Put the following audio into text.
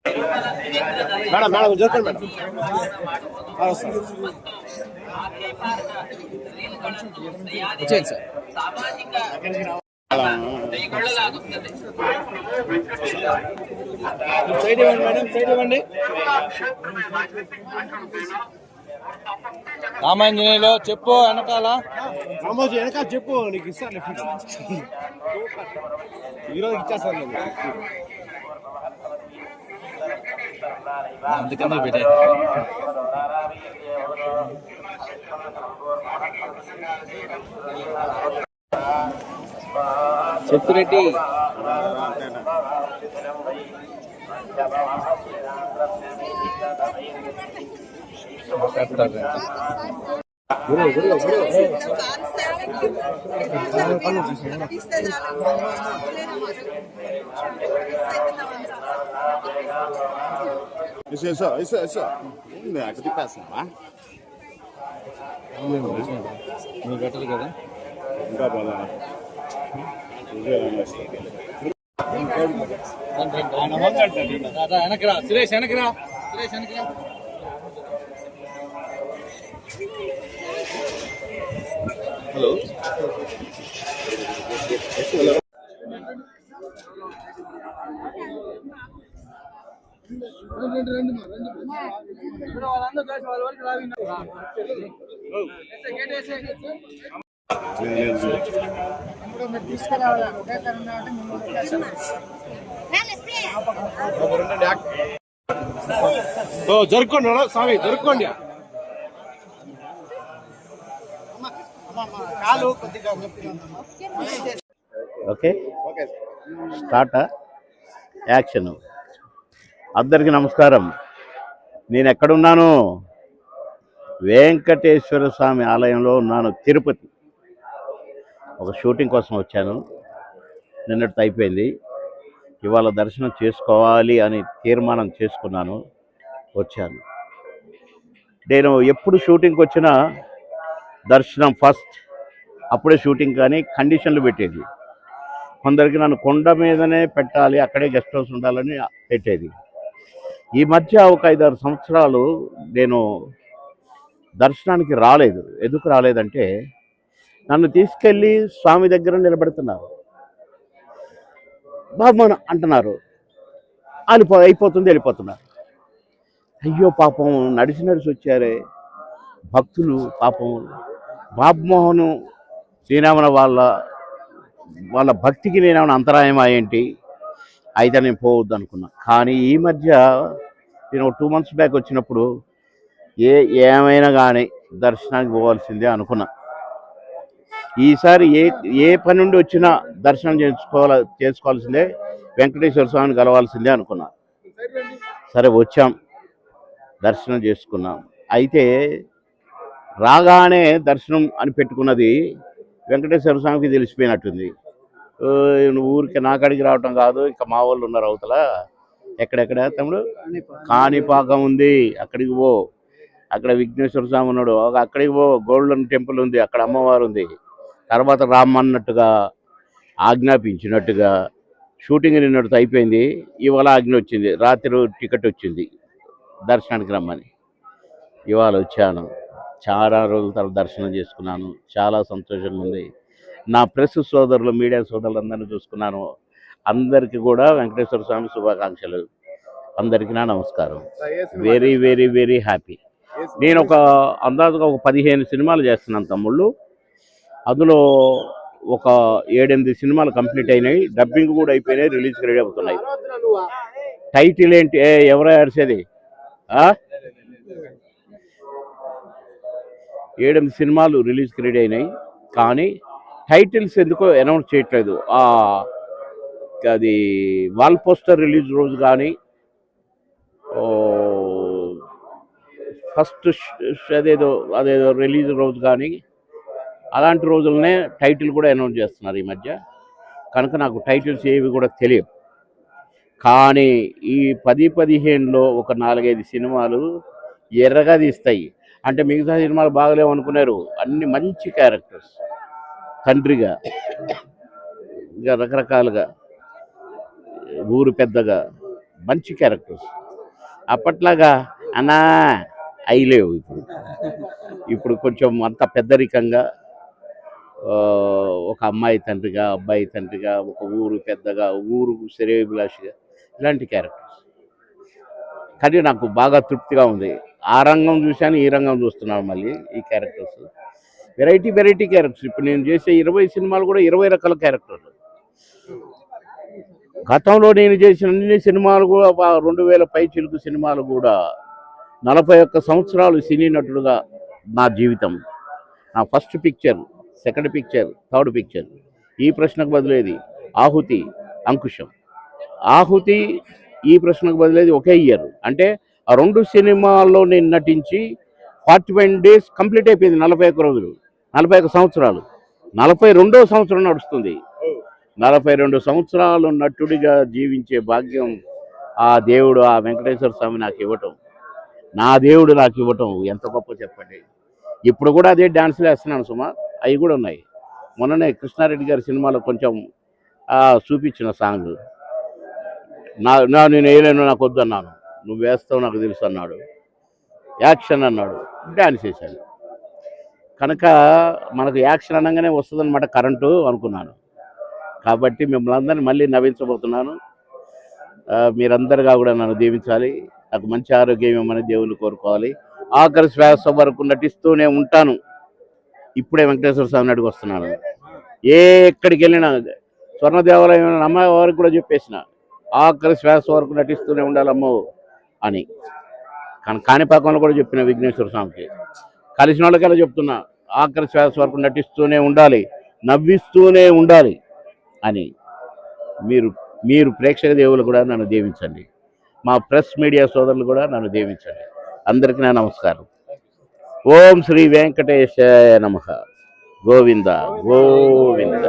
Madam madam జరగండి madam. వచ్చేయండి sir. Side ఇవ్వండి మేడం, సైడ్ ఇవ్వండి. రామాంజనేయులు చెప్పు వెనకాల. రామోజీ వెనకాల చెప్పు, నీకు ఇస్తాను ఈరోజు ఇచ్చేస్తాను. అందుకన్నా పెట్టే చెప్పురెడ్డి పెట్టరు కదా ఇంకా బాగా వెనకరా సురేష్, వెనకరా సురేష్, వెనకరా. హలో జరుపుకోండి స్వామి, జరుపుకోండి. Okay start action. అందరికీ నమస్కారం. నేను ఎక్కడున్నాను? వెంకటేశ్వర స్వామి ఆలయంలో ఉన్నాను, తిరుపతి. ఒక షూటింగ్ కోసం వచ్చాను, నిన్నటితో అయిపోయింది. ఇవాళ దర్శనం చేసుకోవాలి అని తీర్మానం చేసుకున్నాను, వచ్చాను. నేను ఎప్పుడు షూటింగ్కి వచ్చినా దర్శనం ఫస్ట్, అప్పుడే షూటింగ్ కానీ కండిషన్లు పెట్టేది. కొందరికి నన్ను కొండ మీదనే పెట్టాలి, అక్కడే గెస్ట్ హౌస్ ఉండాలని పెట్టేది. ఈ మధ్య ఒక 5-6 సంవత్సరాలు నేను దర్శనానికి రాలేదు. ఎందుకు రాలేదంటే నన్ను తీసుకెళ్ళి స్వామి దగ్గర నిలబెడుతున్నారు, బాబు అంటున్నారు, అయిపోతుంది, వెళ్ళిపోతున్నారు. అయ్యో పాపం, నడిచి వచ్చారే భక్తులు. పాపం బాబుమోహను నేనేమన్నా వాళ్ళ భక్తికి నేనేమన్నా అంతరాయమా ఏంటి? అయితే నేను పోవద్దు అనుకున్నా. కానీ ఈ మధ్య నేను 2 months బ్యాక్ వచ్చినప్పుడు ఏమైనా కానీ దర్శనానికి పోవాల్సిందే అనుకున్నా. ఈసారి ఏ పని నుండి వచ్చినా దర్శనం చేసుకోవాల్సిందే, వెంకటేశ్వర స్వామిని కలవాల్సిందే అనుకున్నా. సరే వచ్చాం, దర్శనం చేసుకున్నాం. అయితే రాగానే దర్శనం అని పెట్టుకున్నది వెంకటేశ్వర స్వామికి తెలిసిపోయినట్టుంది. ఊరికి నాకడికి రావటం కాదు, ఇంకా మా వాళ్ళు ఉన్నారు అవతల. ఎక్కడెక్కడ తమ్ముడు? కాణిపాకం ఉంది, అక్కడికి పో. అక్కడ విఘ్నేశ్వర స్వామి ఉన్నాడు, అక్కడికి పో. గోల్డెన్ టెంపుల్ ఉంది, అక్కడ అమ్మవారు ఉంది. తర్వాత రామ్మన్నట్టుగా ఆజ్ఞాపించినట్టుగా షూటింగ్ నిన్నటితో అయిపోయింది. ఇవాళ ఆజ్ఞ వచ్చింది, రాత్రి టికెట్ వచ్చింది దర్శనానికి రమ్మని. ఇవాళ వచ్చాను. చాలా రోజుల తర్వాత దర్శనం చేసుకున్నాను, చాలా సంతోషంగా ఉంది. నా ప్రెస్ సోదరులు, మీడియా సోదరులందరినీ చూసుకున్నాను. అందరికీ కూడా వెంకటేశ్వర స్వామి శుభాకాంక్షలు. అందరికీ నా నమస్కారం. Very very very happy. నేను అందాజుగా ఒక 15 సినిమాలు చేస్తున్నాను తమ్ముళ్ళు. అందులో ఒక 7-8 సినిమాలు కంప్లీట్ అయినాయి, డబ్బింగ్ కూడా అయిపోయినాయి, రిలీజ్కి రెడీ అవుతున్నాయి. టైటిల్ ఏంటి? ఎవరో అరిసేది? 7-8 సినిమాలు రిలీజ్కి రెడీ అయినాయి, కానీ టైటిల్స్ ఎందుకో అనౌన్స్ చేయట్లేదు. అది వాల్ పోస్టర్ రిలీజ్ రోజు కానీ, ఫస్ట్ అదేదో రిలీజ్ రోజు కానీ, అలాంటి రోజులనే టైటిల్ కూడా అనౌన్స్ చేస్తున్నారు ఈ మధ్య. కనుక నాకు టైటిల్స్ ఏవి కూడా తెలియవు. కానీ ఈ 10-15లో ఒక 4-5 సినిమాలు ఎర్రగా తీస్తాయి. అంటే మిగతా సినిమాలు బాగలేవు అనుకున్నారు, అన్ని మంచి క్యారెక్టర్స్, తండ్రిగా, ఇంకా రకరకాలుగా, ఊరు పెద్దగా, మంచి క్యారెక్టర్స్. అప్పట్లాగా అన్నా అయి లేవు. ఇప్పుడు కొంచెం అంత పెద్దరికంగా ఒక అమ్మాయి తండ్రిగా, అబ్బాయి తండ్రిగా, ఒక ఊరు పెద్దగా, ఊరు శ్రేయోభిలాషిగా, ఇలాంటి క్యారెక్టర్స్. కానీ నాకు బాగా తృప్తిగా ఉంది. ఆ రంగం చూశాను, ఈ రంగం చూస్తున్నాను మళ్ళీ ఈ క్యారెక్టర్స్. Variety characters. ఇప్పుడు నేను చేసే 20 సినిమాలు కూడా 20 రకాల క్యారెక్టర్లు. గతంలో నేను చేసిన అన్ని సినిమాలు కూడా 2000 పైచిలుకు సినిమాలు కూడా 41 సంవత్సరాలు సినీ నటుడుగా నా జీవితం. నా first picture, second picture, third picture. ఈ ప్రశ్నకు బదులేది ఆహుతి, అంకుశం. ఆహుతి ఈ ప్రశ్నకు బదులేది ఒకే ఇయర్. అంటే ఆ 2 సినిమాల్లో నేను నటించి 41 days కంప్లీట్ అయిపోయింది. 41 రోజులు, 41 సంవత్సరాలు. 42వ సంవత్సరం నడుస్తుంది. 42 సంవత్సరాలు నటుడిగా జీవించే భాగ్యం ఆ దేవుడు, ఆ వెంకటేశ్వర స్వామి నాకు ఇవ్వటం, నా దేవుడు నాకు ఇవ్వటం ఎంత గొప్ప చెప్పండి. ఇప్పుడు కూడా అదే డ్యాన్స్లు వేస్తున్నాను సుమా, అవి కూడా ఉన్నాయి. మొన్ననే కృష్ణారెడ్డి గారి సినిమాలో కొంచెం చూపించిన సాంగ్ నేను వేయలేను, నాకు వద్దు అన్నాను. నువ్వు వేస్తావు నాకు తెలుసు అన్నాడు. యాక్షన్ అన్నాడు, డ్యాన్స్ వేశాను. కనుక మనకు యాక్షన్ అనగానే వస్తుందన్నమాట కరెంటు అనుకున్నాను. కాబట్టి మిమ్మల్ని అందరినీ మళ్ళీ నవ్వించబోతున్నాను. మీరందరుగా కూడా నన్ను దీవించాలి. నాకు మంచి ఆరోగ్యం ఇవ్వమని దేవుని కోరుకోవాలి. ఆఖరి శ్వాస వరకు నటిస్తూనే ఉంటాను. ఇప్పుడే వెంకటేశ్వర స్వామి అడిగి వస్తున్నాను. ఎక్కడికి వెళ్ళినా స్వర్ణ దేవాలయం అమ్మాయి వారికి కూడా చెప్పేసిన, ఆఖరి శ్వాస వరకు నటిస్తూనే ఉండాలమ్మో అని. కానీ కాణిపాకంలో కూడా చెప్పిన విఘ్నేశ్వర స్వామికి. కలిసిన వాళ్ళకల్లా చెప్తున్నా, ఆఖరి శ్వాస వరకు నటిస్తూనే ఉండాలి, నవ్విస్తూనే ఉండాలి అని. మీరు ప్రేక్షక దేవులు కూడా నన్ను దీవించండి. మా ప్రెస్ మీడియా సోదరులు కూడా నన్ను దీవించండి. అందరికీ నా నమస్కారం. ఓం శ్రీ వెంకటేశాయ నమః. గోవింద గోవింద.